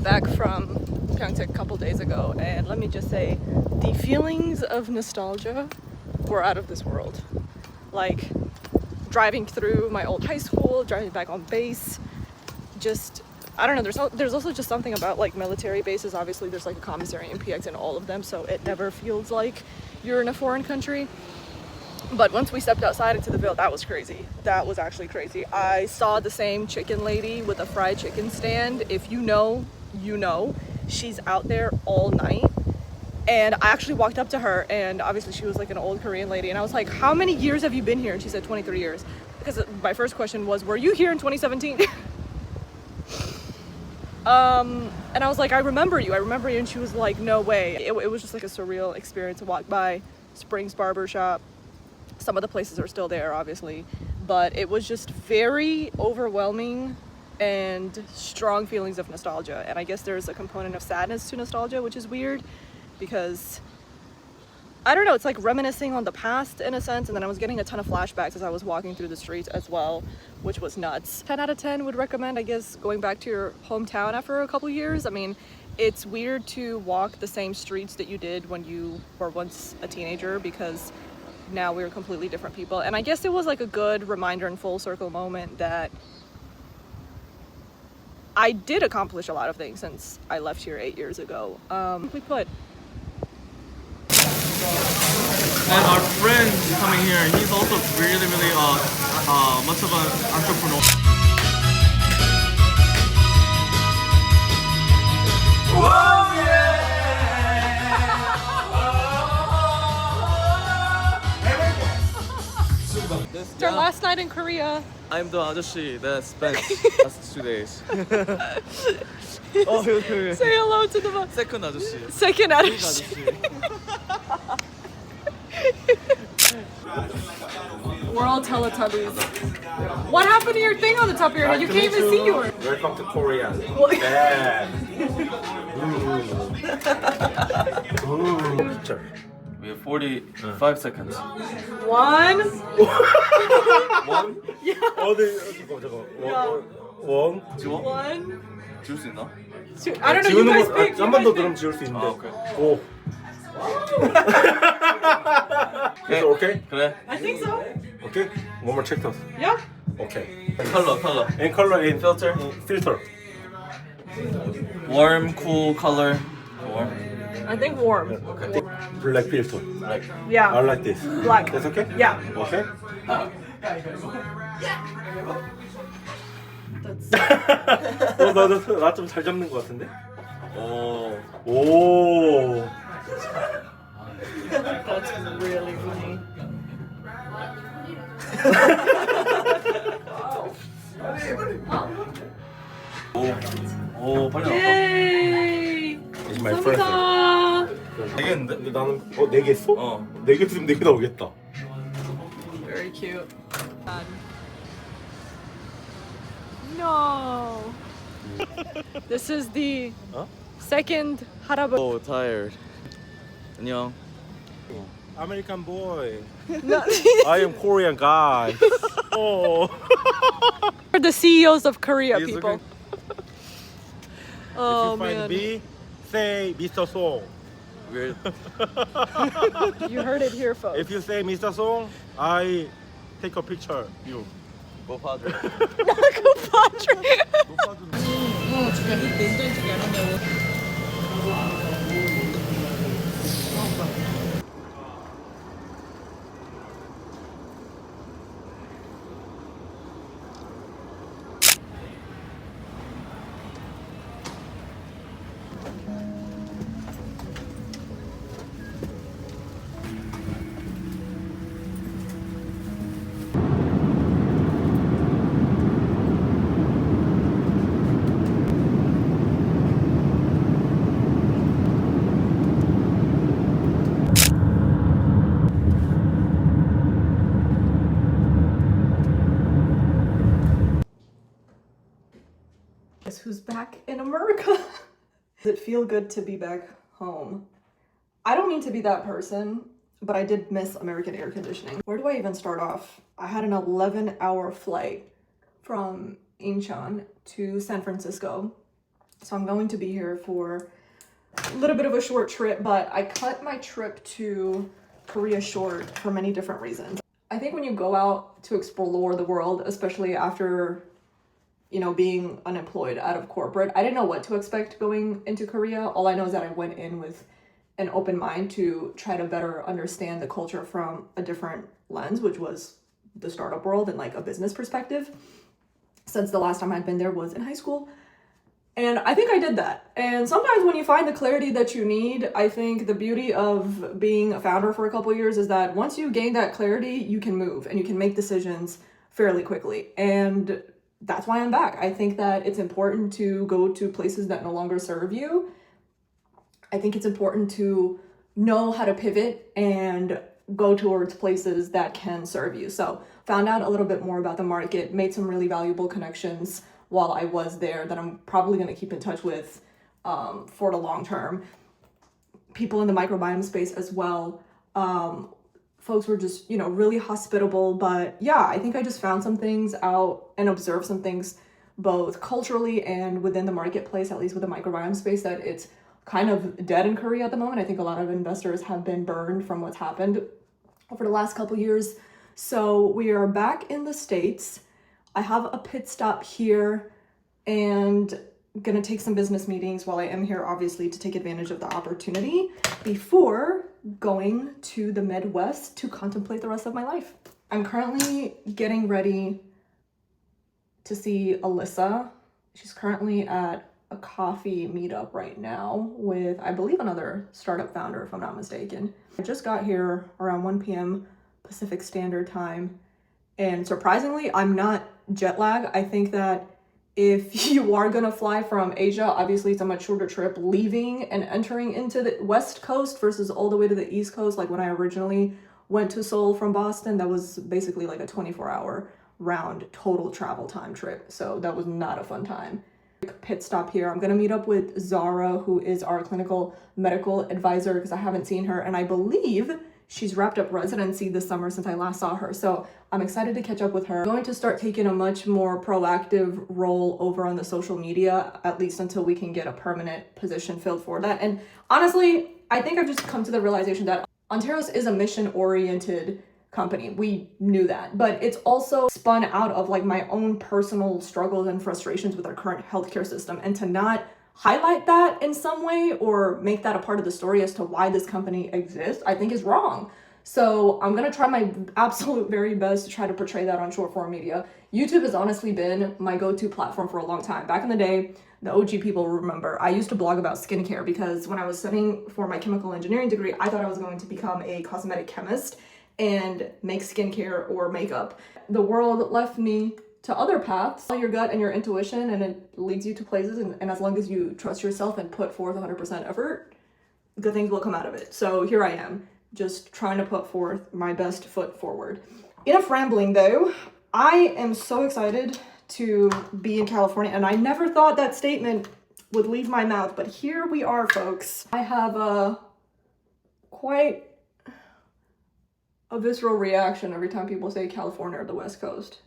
back from Pyeongtaek a couple days ago, and let me just say, the feelings of nostalgia were out of this world. Like, driving through my old high school, driving back on base, just, I don't know, there's also just something about like military bases. Obviously there's like a commissary and PX in all of them, so it never feels like you're in a foreign country. But once we stepped outside into the Ville, that was crazy. That was actually crazy. I saw the same chicken lady with a fried chicken stand. If you know, you know. She's out there all night. And I actually walked up to her, and obviously she was like an old Korean lady, and I was like, how many years have you been here? And she said 23 years. Because my first question was, were you here in 2017? And I was like, I remember you. And she was like, no way. It was just like a surreal experience to walk by Springs Barbershop. Some of the places are still there, obviously, but it was just very overwhelming and strong feelings of nostalgia. And I guess there's a component of sadness to nostalgia, which is weird because, I don't know, it's like reminiscing on the past in a sense. And then I was getting a ton of flashbacks as I was walking through the streets as well, which was nuts. 10 out of 10 would recommend, I guess, going back to your hometown after a couple years. I mean, it's weird to walk the same streets that you did when you were once a teenager, because now we're completely different people. And I guess it was like a good reminder and full circle moment that I did accomplish a lot of things since I left here 8 years ago. We put. And our friend coming here, he's also really much of an entrepreneur. Whoa, yeah! It's our last night in Korea. I'm the 아저씨 that spent last 2 days. Say hello to the Second 아저씨. second 아저씨. We're all Teletubbies. What happened to your thing on the top of your head? You can't even see yours. Welcome to Korea. Picture. We have 45 seconds. One. One? 원. 지워? One. 지울 수 있나? Two. I don't know. You guys pick. 한 번 더 그럼 지울 수 있는데. 오케이. 오. Is it okay? 그래. I think so. Okay. One more check toss. Yeah. Okay. 컬러. And color in Filter. Filter. Warm, cool, color. Warm. I think warm. Okay. Black filter. Like. I Yeah. like this. Black. That's okay? Yeah. Okay. That's. 나 좀 잘 잡는 것 같은데? 오. 오. That's really funny. 오, 빨리 나왔다. Yay! It's my first. 감사합니다. 되겠는데? 근데 나는 4개 했어? 어. 4개 했으면 4개 나오겠다. Very cute. No. This is the second 할아버지. Oh, tired. 안녕. American boy. No. I am Korean guy. Oh. We're the CEOs of Korea, He's people. looking- Oh If you find man. me, say Mr. Song. Weird. You heard it here, folks. If you say Mr. Song, I take a picture. You. 뭐 padre. Compadre. Guess who's back in America? Does it feel good to be back home? I don't mean to be that person, but I did miss American air conditioning. Where do I even start off? I had an 11-hour flight from Incheon to San Francisco. So I'm going to be here for a little bit of a short trip, but I cut my trip to Korea short for many different reasons. I think when you go out to explore the world, especially after, you know, being unemployed out of corporate, I didn't know what to expect going into Korea. All I know is that I went in with an open mind to try to better understand the culture from a different lens, which was the startup world and like a business perspective, since the last time I'd been there was in high school. And I think I did that. And sometimes when you find the clarity that you need, I think the beauty of being a founder for a couple of years is that once you gain that clarity, you can move and you can make decisions fairly quickly. And that's why I'm back. I think that it's important to go to places that no longer serve you. I think it's important to know how to pivot and go towards places that can serve you. So found out a little bit more about the market, made some really valuable connections while I was there that I'm probably going to keep in touch with for the long term. People in the microbiome space as well. Folks were just, you know, really hospitable. But yeah, I think I just found some things out and observed some things both culturally and within the marketplace, at least with the microbiome space, that it's kind of dead in Korea at the moment. I think a lot of investors have been burned from what's happened over the last couple years. So we are back in the States. I have a pit stop here and gonna take some business meetings while I am here, obviously, to take advantage of the opportunity before going to the Midwest to contemplate the rest of my life. I'm currently getting ready to see Alyssa. She's currently at a coffee meetup right now with, I believe, another startup founder, if I'm not mistaken. I just got here around 1 p.m. Pacific Standard Time. And surprisingly, I'm not jet lag. I think that if you are gonna fly from Asia, obviously it's a much shorter trip leaving and entering into the West Coast versus all the way to the East Coast. Like when I originally went to Seoul from Boston, that was basically like a 24-hour round total travel time trip. So that was not a fun time. Pit stop here. I'm gonna meet up with Zara, who is our clinical medical advisor, because I haven't seen her, and I believe she's wrapped up residency this summer since I last saw her. So I'm excited to catch up with her. I'm going to start taking a much more proactive role over on the social media, at least until we can get a permanent position filled for that. And honestly, I think I've just come to the realization that Anteros is a mission-oriented company. We knew that, but it's also spun out of like my own personal struggles and frustrations with our current healthcare system, and to not highlight that in some way or make that a part of the story as to why this company exists, I think is wrong. So I'm gonna try my absolute very best to try to portray that on short form media. YouTube has honestly been my go-to platform for a long time. Back in the day, the OG people remember, I used to blog about skincare because when I was studying for my chemical engineering degree, I thought I was going to become a cosmetic chemist and make skincare or makeup. The world left me to other paths. Follow your gut and your intuition, and it leads you to places, and as long as you trust yourself and put forth 100% effort, good things will come out of it. So here I am, just trying to put forth my best foot forward. Enough rambling though. I am so excited to be in California, and I never thought that statement would leave my mouth, but here we are, folks. I have quite a visceral reaction every time people say California or the West Coast.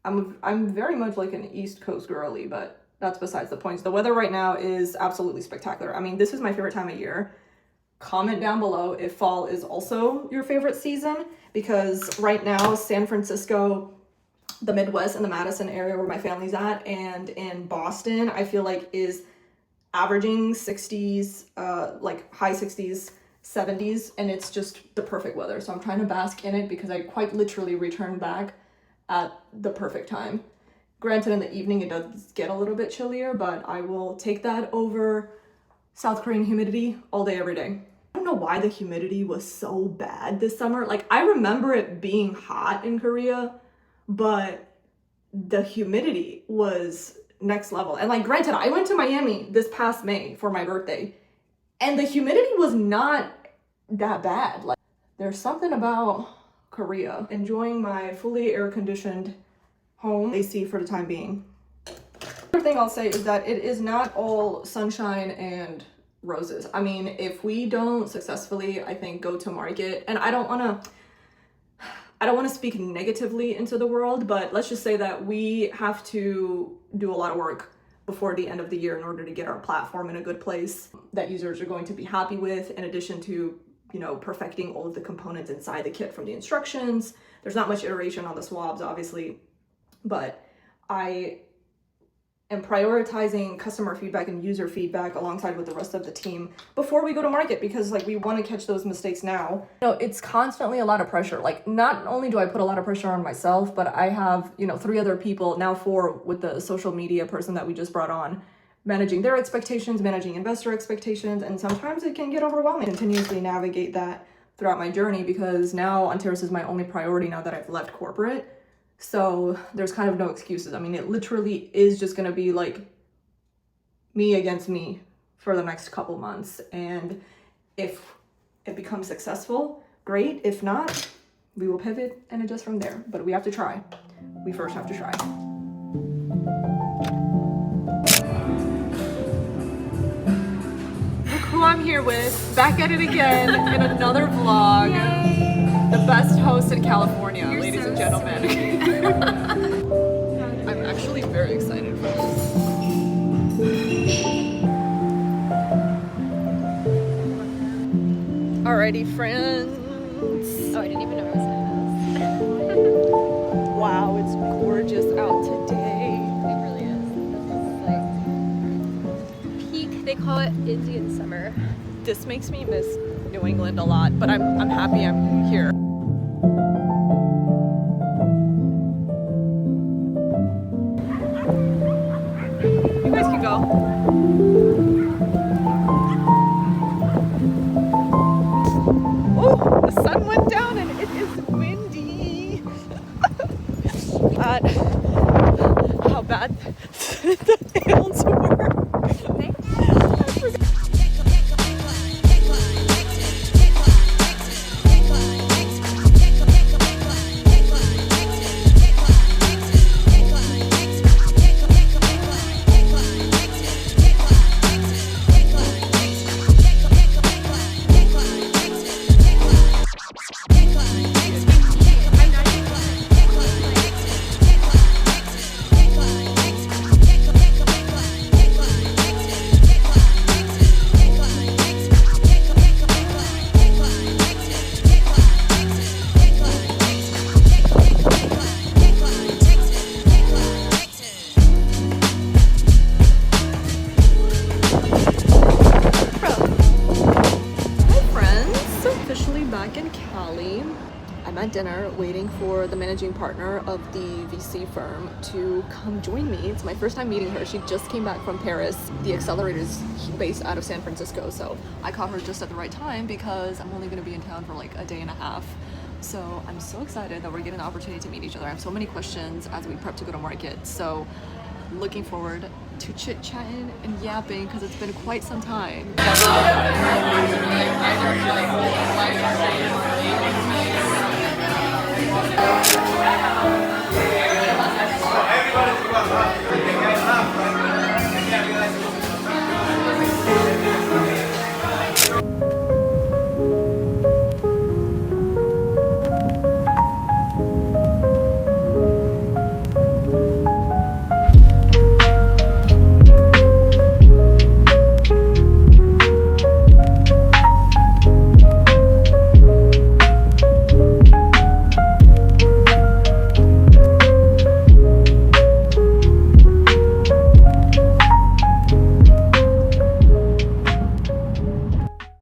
I'm very much like an East Coast girly, but that's besides the point. The weather right now is absolutely spectacular. I mean, this is my favorite time of year. Comment down below if fall is also your favorite season, because right now, San Francisco, the Midwest and the Madison area where my family's at, and in Boston, I feel like is averaging 60s, like high 60s, 70s, and it's just the perfect weather. So I'm trying to bask in it because I quite literally returned back at the perfect time. Granted, in the evening it does get a little bit chillier, but I will take that over South Korean humidity all day, every day. I don't know why the humidity was so bad this summer. Like, I remember it being hot in Korea, but the humidity was next level. And like, granted, I went to Miami this past May for my birthday, and the humidity was not that bad. Like, there's something about Korea. Enjoying my fully air-conditioned home, AC for the time being. Another thing I'll say is that it is not all sunshine and roses. I mean, if we don't successfully, I think, go to market, and I don't want to speak negatively into the world, but let's just say that we have to do a lot of work before the end of the year in order to get our platform in a good place that users are going to be happy with, in addition to, you know, perfecting all of the components inside the kit from the instructions. There's not much iteration on the swabs, obviously, but I am prioritizing customer feedback and user feedback alongside with the rest of the team before we go to market, because like we want to catch those mistakes now. You know, it's constantly a lot of pressure. Like, not only do I put a lot of pressure on myself, but I have, you know, 3 other people, now 4 with the social media person that we just brought on, managing their expectations, managing investor expectations, and sometimes it can get overwhelming. Continuously navigate that throughout my journey, because now Anteros is my only priority now that I've left corporate. So there's kind of no excuses. I mean, it literally is just gonna be like me against me for the next couple months. And if it becomes successful, great. If not, we will pivot and adjust from there. But we have to try. We first have to try. Look who I'm here with, back at it again in another vlog. Yay. The best host in California, ladies and gentlemen. I'm actually very excited for this. Alrighty, friends. Oh, I didn't even know I was in this. Wow, it's gorgeous out today. It really is. This is like peak. They call it Indian summer. This makes me miss New England a lot, but I'm happy I'm here. You guys can go. Oh, the sun went down and it is windy. How bad the hills were. I'm at dinner waiting for the managing partner of the VC firm to come join me. It's my first time meeting her. She just came back from Paris. The accelerator is based out of San Francisco, so I caught her just at the right time because I'm only going to be in town for like a day and a half. So I'm so excited that we're getting the opportunity to meet each other. I have so many questions as we prep to go to market. So looking forward to chit-chatting and yapping because it's been quite some time. Everybody